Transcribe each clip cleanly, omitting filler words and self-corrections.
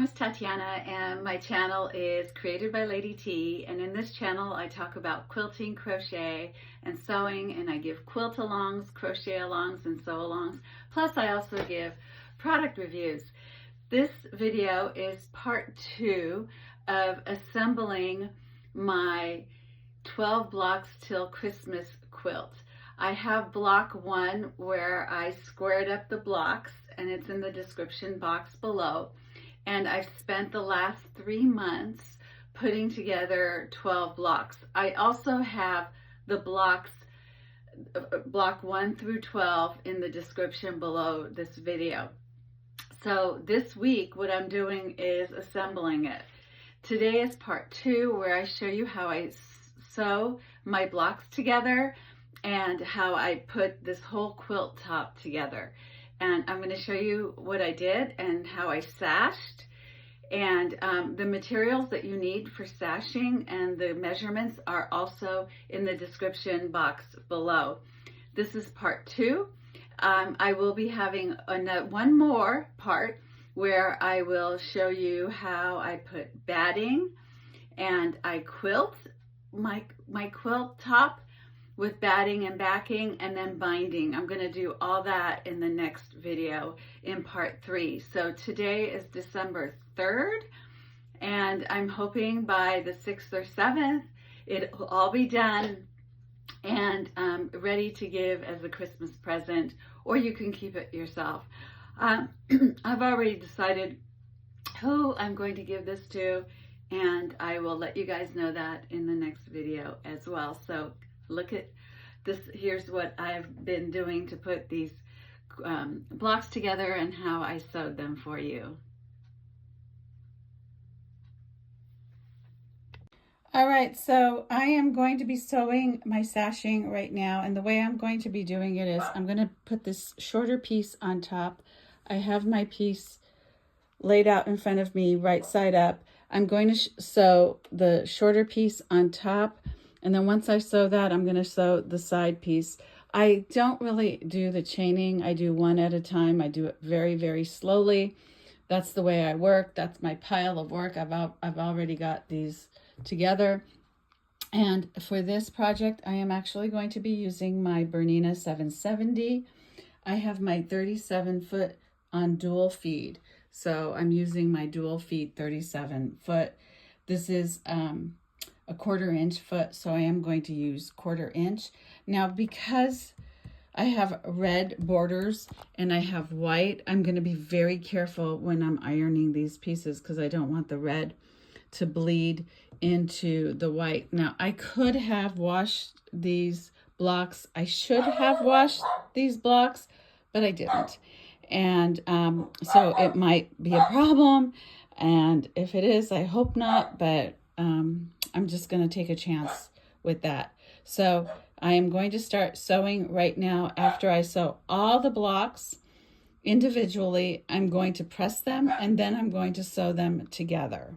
is Tatiana and my channel is Created by Lady T, and in this channel I talk about quilting, crochet, and sewing, and I give quilt alongs, crochet alongs, and sew alongs. Plus I also give product reviews. This video is part 2 of assembling my 12 blocks till Christmas quilt. I have block 1 where I squared up the blocks, and it's in the description box below. And I've spent the last 3 months putting together 12 blocks. I also have the blocks, block 1 through 12, in the description below this video. So this week what I'm doing is assembling it. Today is part 2 where I show you how I sew my blocks together and how I put this whole quilt top together. And I'm going to show you what I did and how I sashed, and the materials that you need for sashing and the measurements are also in the description box below. This is part 2. I will be having one more part where I will show you how I put batting and I quilt my quilt top with batting and backing and then binding. I'm going to do all that in the next video in part 3. So today is December 3rd, and I'm hoping by the 6th or 7th it'll all be done and ready to give as a Christmas present, or you can keep it yourself. I've already decided who I'm going to give this to, and I will let you guys know that in the next video as well. So look at this. Here's what I've been doing to put these blocks together and how I sewed them for you. All right, so I am going to be sewing my sashing right now, and the way I'm going to be doing it is I'm going to put this shorter piece on top. I have my piece laid out in front of me right side up. I'm going to sew the shorter piece on top, and then once I sew that, I'm going to sew the side piece. I don't really do the chaining. I do one at a time. I do it very, very slowly. That's the way I work. That's my pile of work. I've already got these together. And for this project, I am actually going to be using my Bernina 770. I have my 37 foot on dual feed. So I'm using my dual feed 37 foot. This is a 1/4 inch foot, so I am going to use 1/4 inch. Now, because I have red borders and I have white, I'm going to be very careful when I'm ironing these pieces because I don't want the red to bleed into the white. Now, I could have washed these blocks. I should have washed these blocks, but I didn't. And so it might be a problem. And if it is, I hope not, but I'm just going to take a chance with that. So I am going to start sewing right now. After I sew all the blocks individually, I'm going to press them and then I'm going to sew them together.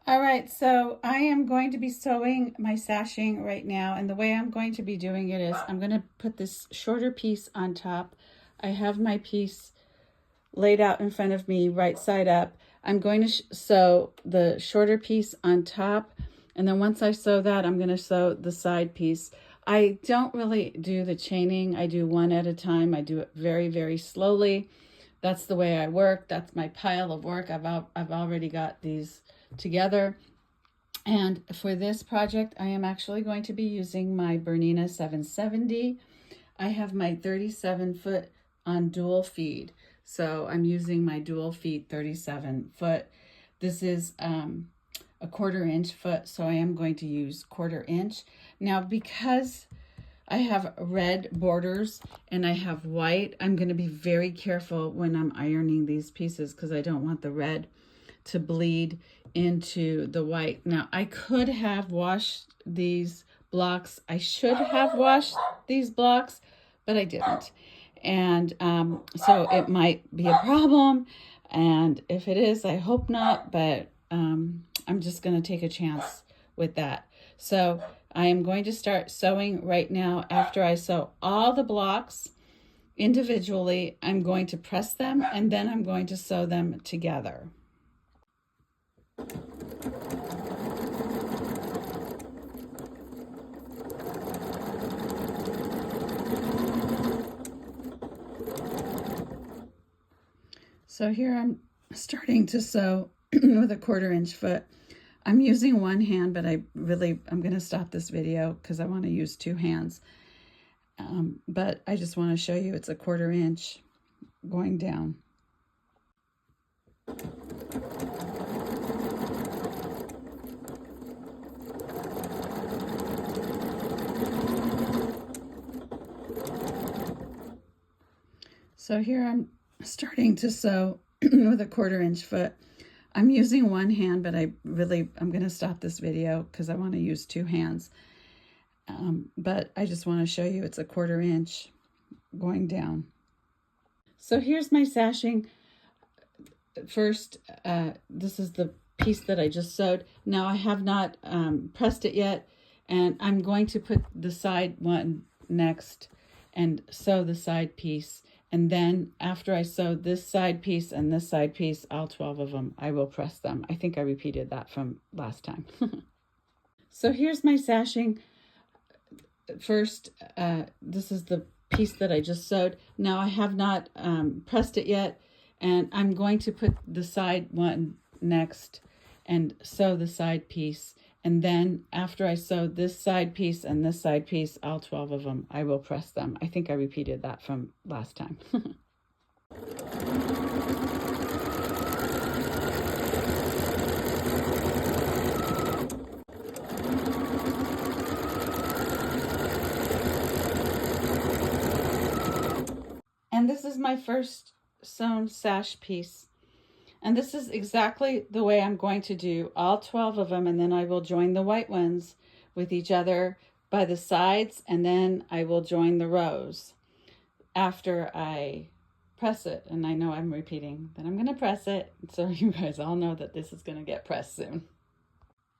All right, so I am going to be sewing my sashing right now, and the way I'm going to be doing it is I'm going to put this shorter piece on top. I have my piece laid out in front of me right side up. I'm going to sew the shorter piece on top, and then once I sew that, I'm going to sew the side piece. I don't really do the chaining. I do one at a time. I do it very, very slowly. That's the way I work. That's my pile of work. I've already got these together. And for this project, I am actually going to be using my Bernina 770. I have my 37 foot on dual feed. So I'm using my dual feed 37 foot. This is a 1/4 inch foot, so I am going to use 1/4 inch. Now, because I have red borders and I have white, I'm going to be very careful when I'm ironing these pieces because I don't want the red to bleed into the white. Now, I could have washed these blocks. I should have washed these blocks, but I didn't. And so it might be a problem. And if it is, I hope not, but I'm just going to take a chance with that. So I am going to start sewing right now. After I sew all the blocks individually, I'm going to press them and then I'm going to sew them together. So here I'm starting to sew with a 1/4 inch foot. I'm using one hand, but I'm going to stop this video because I want to use 2 hands. But I just want to show you it's a 1/4 inch going down. So here I'm starting to sew with a 1/4 inch foot. I'm using one hand, but I'm going to stop this video because I want to use 2 hands. But I just want to show you it's a 1/4 inch going down. So here's my sashing. First, this is the piece that I just sewed. Now I have not pressed it yet, and I'm going to put the side one next and sew the side piece. And then after I sew this side piece and this side piece, all 12 of them, I will press them. I think I repeated that from last time. So here's my sashing. First, this is the piece that I just sewed. Now I have not pressed it yet, and I'm going to put the side one next and sew the side piece. And then after I sew this side piece and this side piece, all 12 of them, I will press them. I think I repeated that from last time. And this is my first sewn sash piece. And this is exactly the way I'm going to do all 12 of them, and then I will join the white ones with each other by the sides, and then I will join the rows after I press it. And I know I'm repeating, but I'm going to press it so you guys all know that this is going to get pressed soon.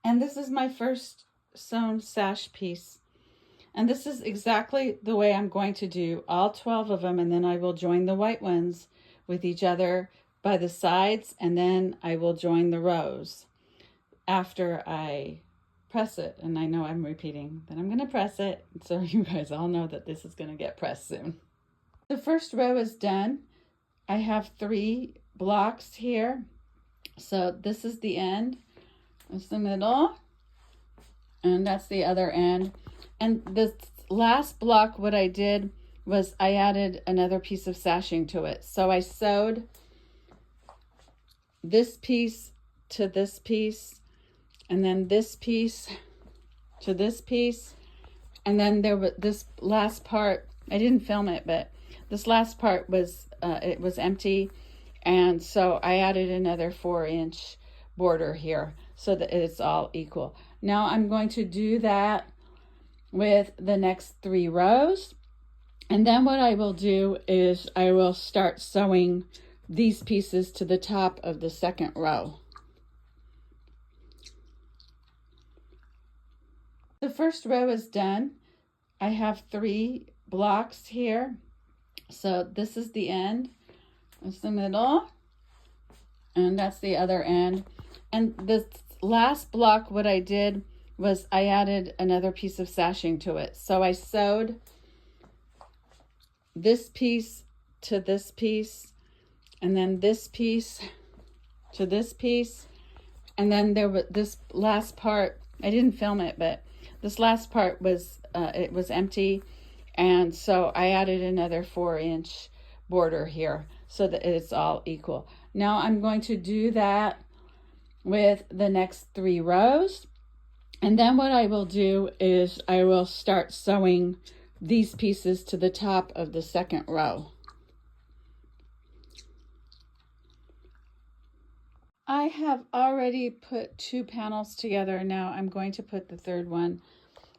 And this is my first sewn sash piece. And this is exactly the way I'm going to do all 12 of them, and then I will join the white ones with each other by the sides, and then I will join the rows after I press it. And I know I'm repeating, but I'm going to press it so you guys all know that this is going to get pressed soon. The first row is done. I have 3 blocks here. So this is the end. That's the middle. And that's the other end. And this last block, what I did was I added another piece of sashing to it. So I sewed this piece to this piece, and then this piece to this piece, and then there was this last part. I didn't film it, but this last part was it was empty, and so I added another 4-inch border here so that it's all equal. Now I'm going to do that with the next 3 rows, and then what I will do is I will start sewing these pieces to the top of the second row. The first row is done. I have 3 blocks here. So this is the end. That's the middle. And that's the other end. And this last block, what I did was I added another piece of sashing to it. So I sewed this piece to this piece, and then this piece to this piece, and then there was this last part. I didn't film it, but this last part was it was empty, and so I added another 4-inch border here so that it's all equal. Now I'm going to do that with the next 3 rows, and then what I will do is I will start sewing these pieces to the top of the second row. I have already put 2 panels together. Now I'm going to put the third one,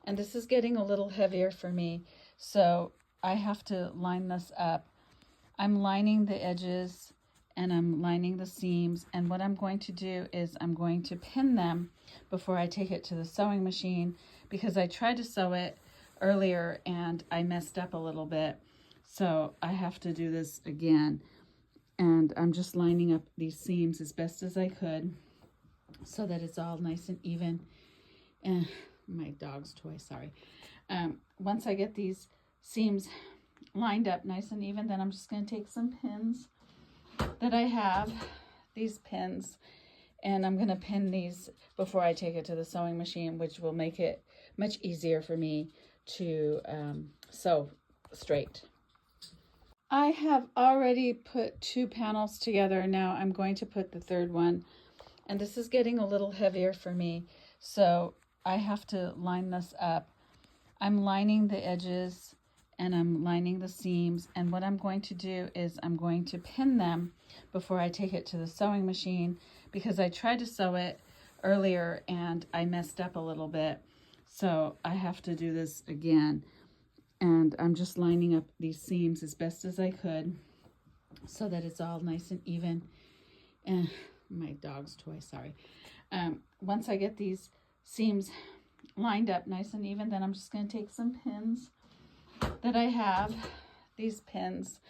and this is getting a little heavier for me, so I have to line this up. I'm lining the edges and I'm lining the seams, and what I'm going to do is I'm going to pin them before I take it to the sewing machine, because I tried to sew it earlier and I messed up a little bit, so I have to do this again. And I'm just lining up these seams as best as I could. so that it's all nice and even. And my dog's toy, sorry. Once I get these seams lined up nice and even, then I'm just going to take some pins that I have, these pins, and I'm going to pin these before I take it to the sewing machine, which will make it much easier for me to sew straight. I have already put 2 panels together. Now I'm going to put the third one, and this is getting a little heavier for me, so I have to line this up. I'm lining the edges and I'm lining the seams, and what I'm going to do is I'm going to pin them before I take it to the sewing machine, because I tried to sew it earlier and I messed up a little bit, so I have to do this again. And I'm just lining up these seams as best as I could so that it's all nice and even. And my dog's toy, sorry. Once I get these seams lined up nice and even, then I'm just going to take some pins that I have, these pins,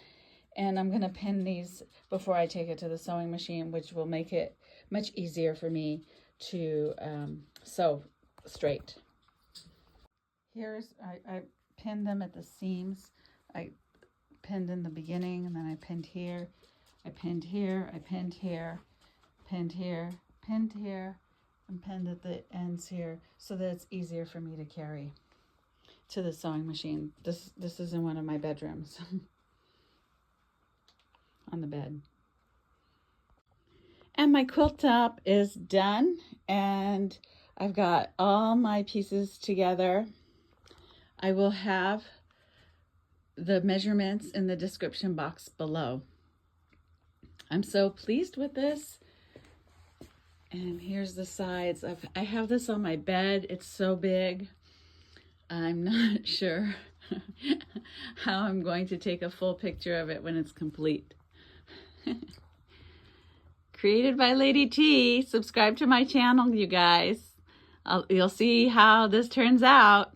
and I'm going to pin these before I take it to the sewing machine, which will make it much easier for me to sew straight. I pinned them at the seams. I pinned in the beginning, and then I pinned here, I pinned here, I pinned here, pinned here, pinned here, and pinned at the ends here, so that it's easier for me to carry to the sewing machine. This is in one of my bedrooms on the bed. And my quilt top is done, and I've got all my pieces together. I will have the measurements in the description box below. I'm so pleased with this. And here's the sides. I have this on my bed. It's so big. I'm not sure how I'm going to take a full picture of it when it's complete. Created by Lady T. Subscribe to my channel, you guys. You'll see how this turns out.